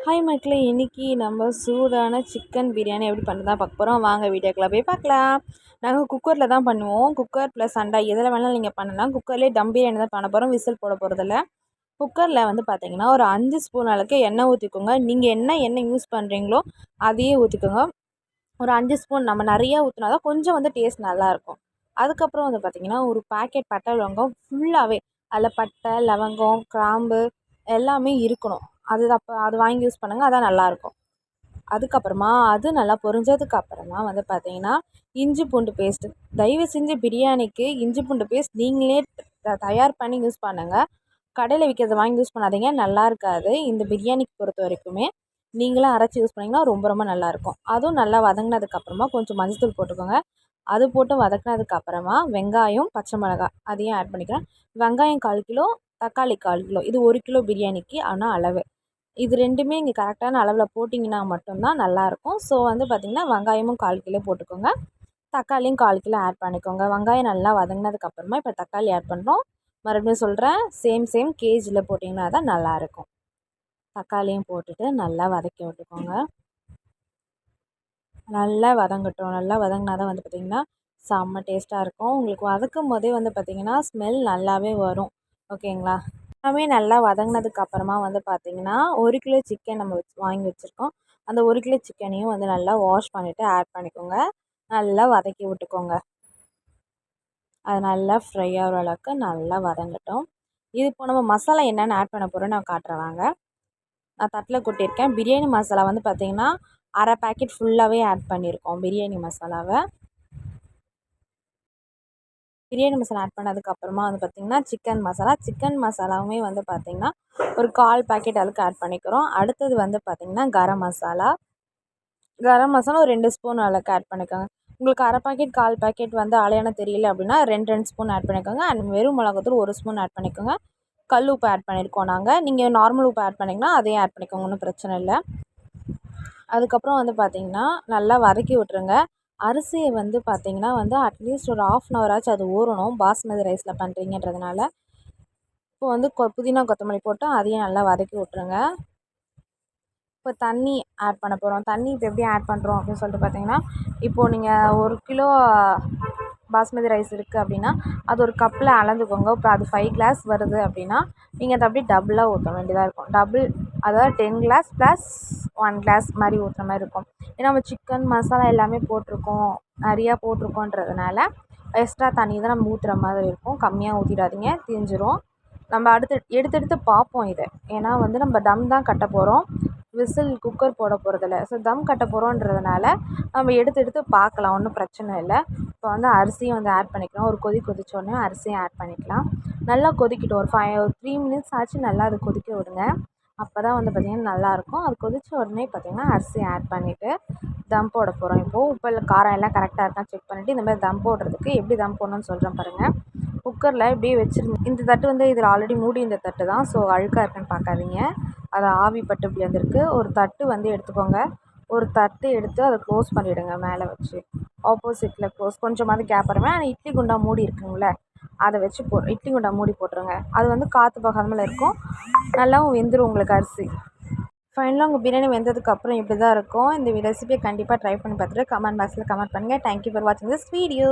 Hi மக்களே, இன்றைக்கி நம்ம சூடான சிக்கன் பிரியாணி எப்படி பண்ணுறதா பார்க்க போகிறோம். வாங்க வீடியோக்குள்ள போய் பார்க்கலாம். நாங்கள் குக்கரில் தான் பண்ணுவோம். குக்கர் ப்ளஸ் அண்டா எதில் வேணாலும் நீங்கள் பண்ணலாம். குக்கர்லேயே டம் பிரியாணி தான் பண்ண போகிறோம். விசில் போட போகிறதில்ல. குக்கரில் வந்து பார்த்திங்கன்னா ஒரு 5 ஸ்பூன் அளவுக்கு எண்ணெய் ஊற்றிக்கோங்க. நீங்கள் என்ன எண்ணெய் யூஸ் பண்ணுறீங்களோ அதையே ஊற்றிக்கோங்க. ஒரு 5 ஸ்பூன். நம்ம நிறையா ஊற்றினா தான் கொஞ்சம் வந்து டேஸ்ட் நல்லாயிருக்கும். அதுக்கப்புறம் வந்து பார்த்திங்கன்னா ஒரு பாக்கெட் பட்டை லவங்கம் ஃபுல்லாகவே, அதில் பட்டை லவங்கம் கிராம்பு எல்லாமே இருக்கணும். அது வாங்கி யூஸ் பண்ணுங்கள், அதான் நல்லாயிருக்கும். அதுக்கப்புறமா அது நல்லா பொரிஞ்சதுக்கப்புறமா வந்து பார்த்திங்கன்னா இஞ்சி பூண்டு பேஸ்ட்டு. தயவு செஞ்சு பிரியாணிக்கு இஞ்சி பூண்டு பேஸ்ட் நீங்களே தயார் பண்ணி யூஸ் பண்ணுங்கள். கடையில் விற்கிறத வாங்கி யூஸ் பண்ணாதீங்க, நல்லா இருக்காது. இந்த பிரியாணிக்கு பொறுத்த வரைக்குமே நீங்களும் அரைச்சி யூஸ் பண்ணிங்கன்னா ரொம்ப ரொம்ப நல்லாயிருக்கும். அதுவும் நல்லா வதங்கினதுக்கப்புறமா கொஞ்சம் மஞ்சள்தூள் போட்டுக்கோங்க. அது போட்டு வதக்கினதுக்கப்புறமா வெங்காயம் பச்சை மிளகாய் அதையும் ஆட் பண்ணிக்கிறேன். வெங்காயம் 1/4 கிலோ, தக்காளி 1/4 கிலோ. இது 1 கிலோ பிரியாணிக்கு ஆனால் அளவு. இது ரெண்டுமே இங்கே கரெக்டான அளவில் போட்டிங்கன்னா மட்டும்தான் நல்லாயிருக்கும். ஸோ வந்து பார்த்திங்கன்னா வெங்காயமும் 1/4 கிலோ போட்டுக்கோங்க. தக்காளியும் 1/4 கிலோ ஆட் பண்ணிக்கோங்க. வெங்காயம் நல்லா வதங்கினதுக்கப்புறமா இப்போ தக்காளி ஆட் பண்ணுறோம். மறுபடியும் சொல்கிறேன், சேம் கேஜில் போட்டிங்கன்னா தான் நல்லாயிருக்கும். தக்காளியும் போட்டுட்டு நல்லா வதக்கி விட்டுக்கோங்க. நல்லா வதங்கட்டும். நல்லா வதங்கினா தான் வந்து பார்த்திங்கன்னா செம்ம டேஸ்ட்டாக இருக்கும். உங்களுக்கு வதக்கும் போதே வந்து பார்த்திங்கன்னா ஸ்மெல் நல்லாவே வரும். ஓகேங்களா? எல்லாமே நல்லா வதங்கினதுக்கப்புறமா வந்து பார்த்திங்கன்னா 1 கிலோ சிக்கன் நம்ம வாங்கி வச்சுருக்கோம். அந்த 1 கிலோ சிக்கனையும் வந்து நல்லா வாஷ் பண்ணிவிட்டு ஆட் பண்ணிக்கோங்க. நல்லா வதக்கி விட்டுக்கோங்க. அது நல்லா ஃப்ரை ஆகிற அளவுக்கு நல்லா வதங்கட்டும். இது இப்போ நம்ம மசாலா என்னென்னு ஆட் பண்ண போகிறோன்னு நான் காட்டுறேன் வாங்க. நான் தட்டில் கொட்டியிருக்கேன். பிரியாணி மசாலா வந்து பார்த்திங்கன்னா அரை பேக்கெட் ஃபுல்லாகவே ஆட் பண்ணியிருக்கோம். பிரியாணி மசாலாவை பிரியாணி மசாலா ஆட் பண்ணதுக்கப்புறமா வந்து பார்த்திங்கன்னா சிக்கன் மசாலாவுமே வந்து பார்த்திங்கன்னா ஒரு 1/4 பேக்கெட் அளவுக்கு ஆட் பண்ணிக்கிறோம். அடுத்தது வந்து பார்த்திங்கன்னா கரம் மசாலா ஒரு 2 ஸ்பூன் அளவுக்கு ஆட் பண்ணிக்கோங்க. உங்களுக்கு அரை பேக்கெட் 1/4 பேக்கெட் வந்து அளயான தெரியல அப்படின்னா 2 ஸ்பூன் ஆட் பண்ணிக்கோங்க. அண்ட் வெறும் மிளகாத்தூள் 1 ஸ்பூன் ஆட் பண்ணிக்கோங்க. கல் உப்பு ஆட் பண்ணியிருக்கோம் நாங்கள். நீங்கள் நார்மல் உப்பு ஆட் பண்ணிங்கன்னா அதையும் ஆட் பண்ணிக்கோங்க, ஒன்றும் பிரச்சனை இல்லை. அதுக்கப்புறம் வந்து பார்த்திங்கன்னா நல்லா வதக்கி விட்ருங்க. அரிசியை வந்து பார்த்திங்கன்னா வந்து அட்லீஸ்ட் ஒரு 1/2 hour ஆச்சும் அது ஊறணும். பாஸ்மதி ரைஸில் பண்ணுறீங்கன்றதுனால இப்போ வந்து புதினா கொத்தமல்லி போட்டு அதையும் நல்லா வதக்கி விட்ருங்க. இப்போ தண்ணி ஆட் பண்ண போகிறோம். தண்ணி இப்போ எப்படி ஆட் பண்ணுறோம் அப்படின்னு சொல்லிட்டு பார்த்திங்கன்னா, இப்போது நீங்கள் 1 கிலோ பாஸ்மதி ரைஸ் இருக்குது அப்படின்னா அது ஒரு கப்பில் அளந்துக்கோங்க. இப்போ அது 5 கிளாஸ் வருது அப்படின்னா நீங்கள் அதை அப்படியே டபுளாக ஊற்ற வேண்டியதாக இருக்கும். அதாவது 10 கிளாஸ் ப்ளஸ் 1 கிளாஸ் மாதிரி ஊற்றுற மாதிரி இருக்கும். ஏன்னா நம்ம சிக்கன் மசாலா எல்லாமே போட்டிருக்கோம், நிறையா போட்டிருக்கோன்றதுனால எக்ஸ்ட்ரா தண்ணி தான் நம்ம ஊற்றுற மாதிரி இருக்கும். கம்மியாக ஊற்றிடாதீங்க, தீஞ்சிரும். நம்ம எடுத்து பார்ப்போம் இதை. ஏன்னா வந்து நம்ம தம் தான் கட்ட போகிறோம், விசில் குக்கர் போட போகிறதில்ல. ஸோ தம் கட்ட போகிறோன்றதுனால நம்ம எடுத்து பார்க்கலாம், ஒன்றும் பிரச்சனை இல்லை. இப்போ வந்து அரிசியும் வந்து ஆட் பண்ணிக்கலாம். ஒரு கொதிச்சோடனே அரிசியும் ஆட் பண்ணிக்கலாம். நல்லா கொதிக்கட்டும். ஒரு 3 மினிட்ஸ் ஆச்சு நல்லா அது கொதிக்க விடுங்க. அப்போ தான் வந்து பார்த்திங்கன்னா நல்லாயிருக்கும். அது கொதித்த உடனே பார்த்திங்கன்னா அரிசி ஆட் பண்ணிவிட்டு தம் போட போகிறோம். இப்போது உப்பு காரம் எல்லாம் கரெக்டாக இருக்கான்னு செக் பண்ணிவிட்டு இந்தமாதிரி தம் போடுறதுக்கு எப்படி தம் போடணும்னு சொல்கிறேன் பாருங்கள். குக்கரில் இப்படியே வச்சுருங்க. இந்த தட்டு வந்து இதில் ஆல்ரெடி மூடி இந்த தட்டு தான். ஸோ அழுக்காக இருக்குன்னு பார்க்காதீங்க. அது ஆவி பட்டு இப்படி வந்திருக்கு. ஒரு தட்டு வந்து எடுத்துக்கோங்க. ஒரு தட்டு எடுத்து அதை க்ளோஸ் பண்ணிவிடுங்க. மேலே வச்சு ஆப்போசிட்டில் க்ளோஸ், கொஞ்சமாவது கேப் வருமே. ஆனால் இட்லி குண்டா மூடி இருக்குங்களே அதை வச்சு இட்லி குண்டா மூடி போட்டுருங்க. அது வந்து காற்று போகாமல் இருக்கும். நல்லாவும் வெந்துடும் உங்களுக்கு அரிசி. ஃபைனலாக உங்கள் பிரியாணி வெந்ததுக்கப்புறம் இப்படி தான் இருக்கும். இந்த ரெசிபியை கண்டிப்பாக ட்ரை பண்ணி பார்த்துட்டு கமெண்ட் பாக்ஸில் கமெண்ட் பண்ணுங்கள். தேங்க்யூ ஃபார் வாட்சிங் திஸ் வீடியோ.